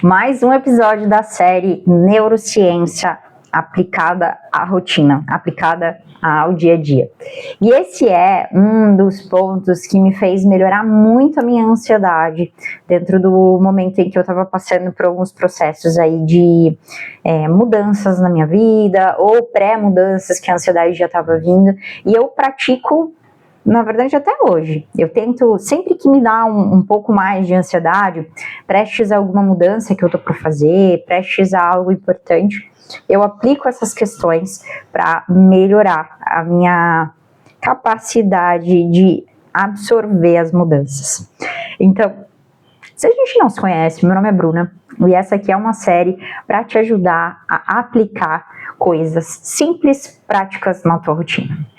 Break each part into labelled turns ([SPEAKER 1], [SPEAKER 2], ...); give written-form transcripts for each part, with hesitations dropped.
[SPEAKER 1] Mais um episódio da série Neurociência aplicada à rotina, aplicada ao dia a dia. E esse é um dos pontos que me fez melhorar muito a minha ansiedade dentro do momento em que eu estava passando por alguns processos aí de mudanças na minha vida ou pré-mudanças que a ansiedade já estava vindo. E eu pratico, na verdade, até hoje. Eu tento, sempre que me dá um pouco mais de ansiedade, prestes a alguma mudança que eu tô por fazer, prestes a algo importante, eu aplico essas questões para melhorar a minha capacidade de absorver as mudanças. Então, se a gente não se conhece, meu nome é Bruna, e essa aqui é uma série para te ajudar a aplicar coisas simples, práticas na tua rotina.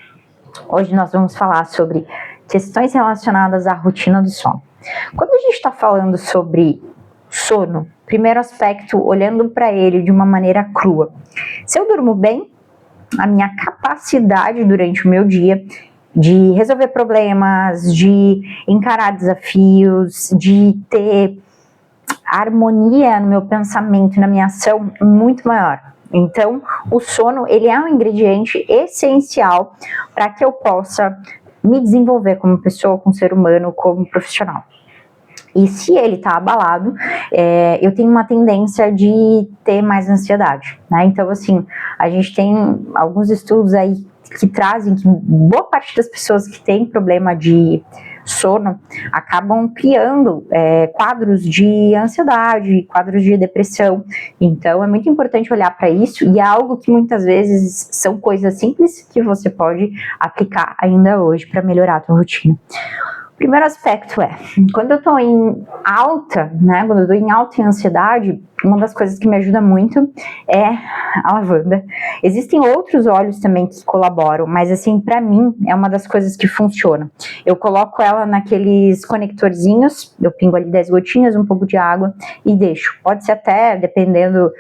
[SPEAKER 1] Hoje nós vamos falar sobre questões relacionadas à rotina do sono. Quando a gente está falando sobre sono, primeiro aspecto, olhando para ele de uma maneira crua. Se eu durmo bem, a minha capacidade durante o meu dia de resolver problemas, de encarar desafios, de ter harmonia no meu pensamento e na minha ação muito maior. Então, o sono, ele é um ingrediente essencial para que eu possa me desenvolver como pessoa, como ser humano, como profissional. E se ele está abalado, eu tenho uma tendência de ter mais ansiedade, né? Então, assim, a gente tem alguns estudos aí que trazem que boa parte das pessoas que têm problema de sono acabam criando quadros de ansiedade, quadros de depressão. Então é muito importante olhar para isso, e é algo que muitas vezes são coisas simples que você pode aplicar ainda hoje para melhorar a tua rotina. O primeiro aspecto quando eu estou em alta, né, quando eu estou em alta em ansiedade, uma das coisas que me ajuda muito é a lavanda. Existem outros óleos também que colaboram, mas assim, pra mim, é uma das coisas que funciona. Eu coloco ela naqueles conectorzinhos, eu pingo ali 10 gotinhas, um pouco de água e deixo. Pode ser até, dependendo,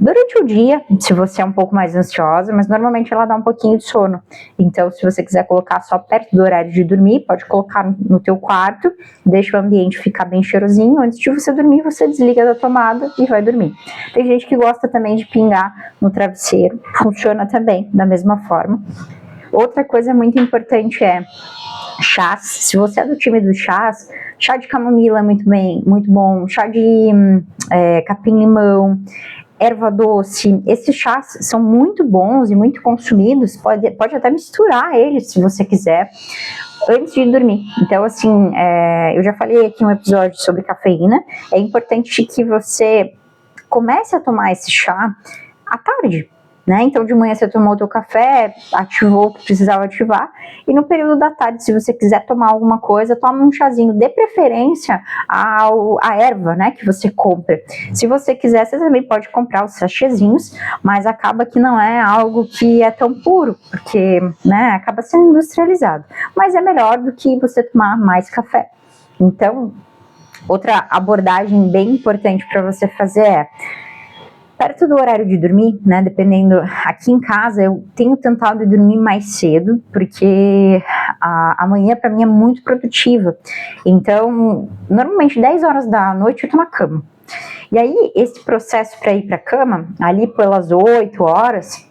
[SPEAKER 1] durante o dia, se você é um pouco mais ansiosa, mas normalmente ela dá um pouquinho de sono. Então, se você quiser colocar só perto do horário de dormir, pode colocar no teu quarto, deixa o ambiente ficar bem cheirosinho. Antes de você dormir, você desliga da tomada e vai dormir. Tem gente que gosta também de pingar no travesseiro, funciona também da mesma forma. Outra coisa muito importante é chás. Se você é do time dos chás, chá de camomila é muito bom, chá de capim-limão, erva doce. Esses chás são muito bons e muito consumidos, pode até misturar eles se você quiser antes de dormir. Então, assim, eu já falei aqui em um episódio sobre cafeína, é importante que você comece a tomar esse chá à tarde, né? Então, de manhã você tomou o teu café, ativou o que precisava ativar, e no período da tarde, se você quiser tomar alguma coisa, toma um chazinho, de preferência a erva, né, que você compra. Se você quiser, você também pode comprar os sachêzinhos, mas acaba que não é algo que é tão puro, porque, né, acaba sendo industrializado. Mas é melhor do que você tomar mais café. Então, outra abordagem bem importante para você fazer perto do horário de dormir, né, dependendo, aqui em casa eu tenho tentado dormir mais cedo, porque a manhã para mim é muito produtiva. Então, normalmente 10 horas da noite eu tô na cama. E aí, esse processo para ir para a cama, ali pelas 8 horas,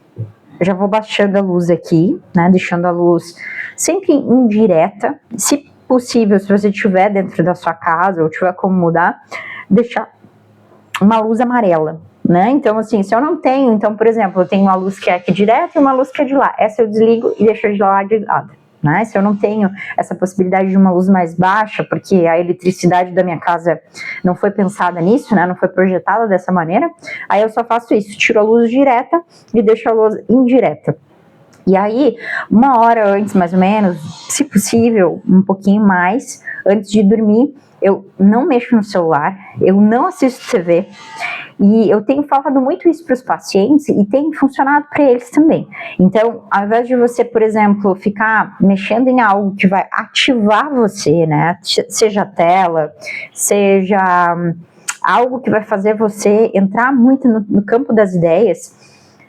[SPEAKER 1] eu já vou baixando a luz aqui, né, deixando a luz sempre indireta. Se possível, se você estiver dentro da sua casa ou tiver como mudar, deixar uma luz amarela, né? Então, assim, se eu não tenho, então, por exemplo, eu tenho uma luz que é aqui direta e uma luz que é de lá. Essa eu desligo e deixo de lá de lado, né? Se eu não tenho essa possibilidade de uma luz mais baixa, porque a eletricidade da minha casa não foi pensada nisso, né? Não foi projetada dessa maneira, aí eu só faço isso, tiro a luz direta e deixo a luz indireta. E aí, uma hora antes, mais ou menos, se possível, um pouquinho mais, antes de dormir, eu não mexo no celular, eu não assisto TV, e eu tenho falado muito isso para os pacientes e tem funcionado para eles também. Então, ao invés de você, por exemplo, ficar mexendo em algo que vai ativar você, né, seja tela, seja algo que vai fazer você entrar muito no campo das ideias,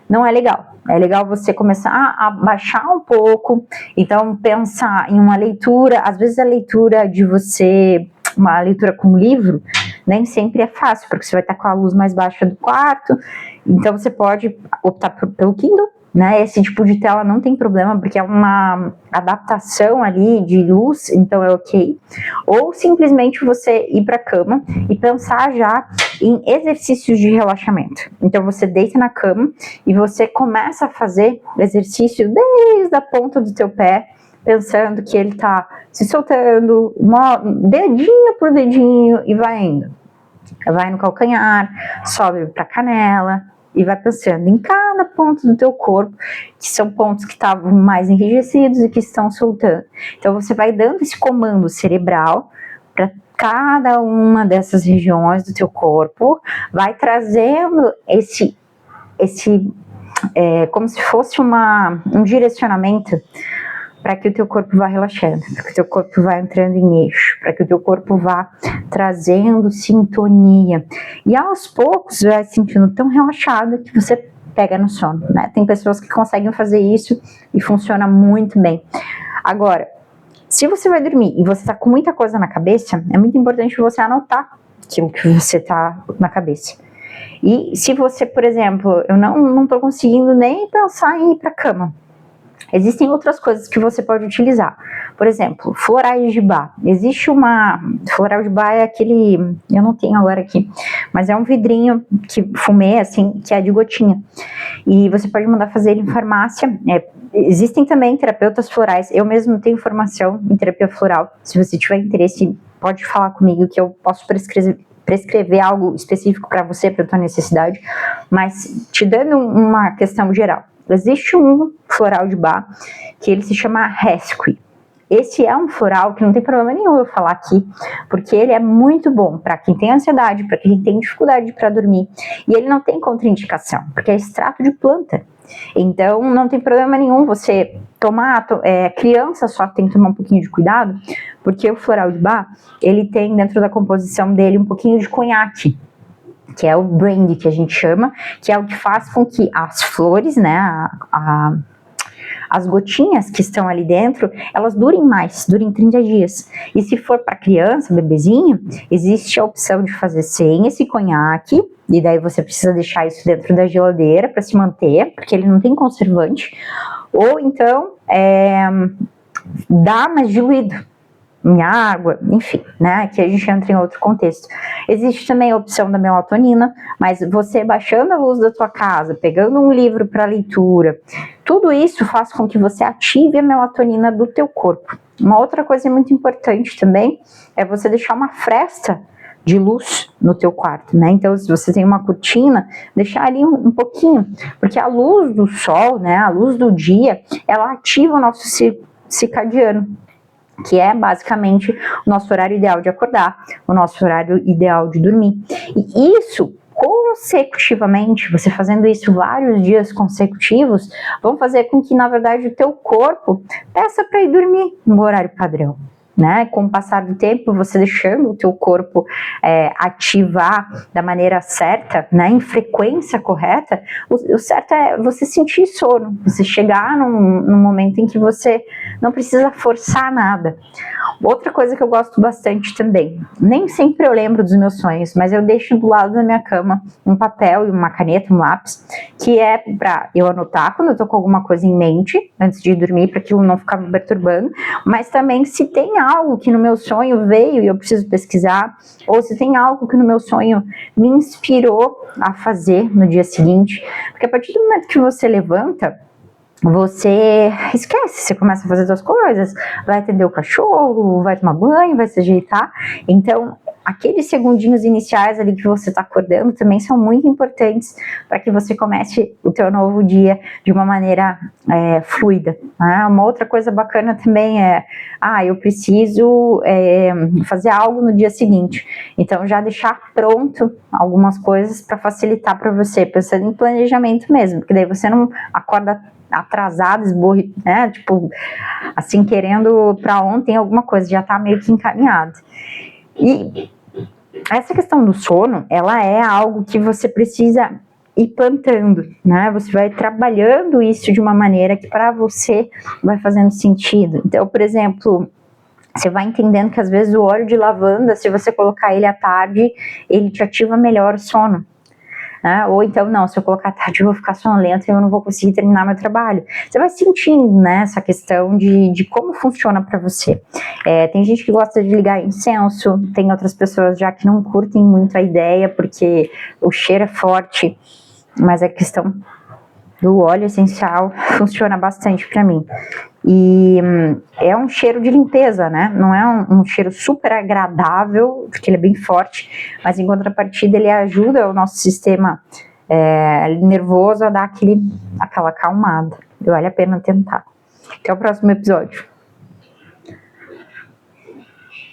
[SPEAKER 1] não é legal. É legal você começar a baixar um pouco, então pensar em uma leitura, às vezes a leitura de você, uma leitura com livro, nem sempre é fácil, porque você vai estar com a luz mais baixa do quarto, então você pode optar pelo Kindle, né? Esse tipo de tela não tem problema, porque é uma adaptação ali de luz, então é ok. Ou simplesmente você ir para a cama e pensar já em exercícios de relaxamento. Então você deita na cama e você começa a fazer exercício desde a ponta do teu pé, pensando que ele tá se soltando, dedinho por dedinho, e vai indo. Vai no calcanhar, sobe pra canela, e vai pensando em cada ponto do teu corpo, que são pontos que estavam mais enrijecidos e que estão soltando. Então você vai dando esse comando cerebral para cada uma dessas regiões do teu corpo, vai trazendo como se fosse um direcionamento para que o teu corpo vá relaxando, para que o teu corpo vá entrando em eixo, para que o teu corpo vá trazendo sintonia. E aos poucos vai se sentindo tão relaxado que você pega no sono, né? Tem pessoas que conseguem fazer isso e funciona muito bem. Agora, se você vai dormir e você tá com muita coisa na cabeça, é muito importante você anotar aquilo que você tá na cabeça. E se você, por exemplo, eu não tô conseguindo nem pensar em ir pra cama, existem outras coisas que você pode utilizar. Por exemplo, florais de bar. Floral de bar é aquele, eu não tenho agora aqui, mas é um vidrinho que fumê, assim, que é de gotinha. E você pode mandar fazer ele em farmácia. Existem também terapeutas florais. Eu mesmo tenho formação em terapia floral. Se você tiver interesse, pode falar comigo que eu posso prescrever algo específico para você, para a tua necessidade. Mas te dando uma questão geral. Existe um floral de bar que ele se chama Rescue. Esse é um floral que não tem problema nenhum eu falar aqui, porque ele é muito bom para quem tem ansiedade, para quem tem dificuldade para dormir. E ele não tem contraindicação, porque é extrato de planta. Então não tem problema nenhum você tomar, criança só tem que tomar um pouquinho de cuidado, porque o floral de bar, ele tem dentro da composição dele um pouquinho de conhaque, que é o brandy que a gente chama, que é o que faz com que as flores, né, as gotinhas que estão ali dentro, elas durem 30 dias. E se for para criança, bebezinho, existe a opção de fazer sem esse conhaque, e daí você precisa deixar isso dentro da geladeira para se manter, porque ele não tem conservante, ou então dá mais diluído em água, enfim, né, que a gente entra em outro contexto. Existe também a opção da melatonina, mas você baixando a luz da tua casa, pegando um livro para leitura, tudo isso faz com que você ative a melatonina do teu corpo. Uma outra coisa muito importante também é você deixar uma fresta de luz no teu quarto, né? Então, se você tem uma cortina, deixar ali um pouquinho, porque a luz do sol, né, a luz do dia, ela ativa o nosso circadiano, que é basicamente o nosso horário ideal de acordar, o nosso horário ideal de dormir. E isso, consecutivamente, você fazendo isso vários dias consecutivos, vão fazer com que, na verdade, o teu corpo peça para ir dormir no horário padrão. Né? Com o passar do tempo, você deixando o teu corpo ativar da maneira certa, né? Em frequência correta, o certo é você sentir sono, você chegar num momento em que você não precisa forçar nada. Outra coisa que eu gosto bastante também, nem sempre eu lembro dos meus sonhos, mas eu deixo do lado da minha cama um papel e uma caneta, um lápis, que é para eu anotar quando eu tô com alguma coisa em mente, antes de dormir, para aquilo não ficar me perturbando, mas também se tem algo que no meu sonho veio e eu preciso pesquisar, ou se tem algo que no meu sonho me inspirou a fazer no dia seguinte, porque a partir do momento que você levanta, você esquece, você começa a fazer suas coisas, vai atender o cachorro, vai tomar banho, vai se ajeitar. Então, aqueles segundinhos iniciais ali que você está acordando também são muito importantes para que você comece o teu novo dia de uma maneira fluida. Né? Uma outra coisa bacana também é, eu preciso fazer algo no dia seguinte. Então, já deixar pronto algumas coisas para facilitar para você, pensando em planejamento mesmo, porque daí você não acorda atrasado, esborre, né, tipo, assim, querendo para ontem alguma coisa, já tá meio que encaminhado. E essa questão do sono, ela é algo que você precisa ir plantando, né, você vai trabalhando isso de uma maneira que para você vai fazendo sentido. Então, por exemplo, Você vai entendendo que às vezes o óleo de lavanda, se você colocar ele à tarde, ele te ativa melhor o sono. Né? Ou então, não, se eu colocar à tarde eu vou ficar sonolenta e eu não vou conseguir terminar meu trabalho. Você vai sentindo, né, essa questão de como funciona para você. Tem gente que gosta de ligar incenso, tem outras pessoas já que não curtem muito a ideia, porque o cheiro é forte, mas a questão do óleo essencial funciona bastante para mim. E é um cheiro de limpeza, né? Não é um cheiro super agradável, porque ele é bem forte, mas em contrapartida ele ajuda o nosso sistema nervoso a dar aquela acalmada. Vale a pena tentar. Até o próximo episódio.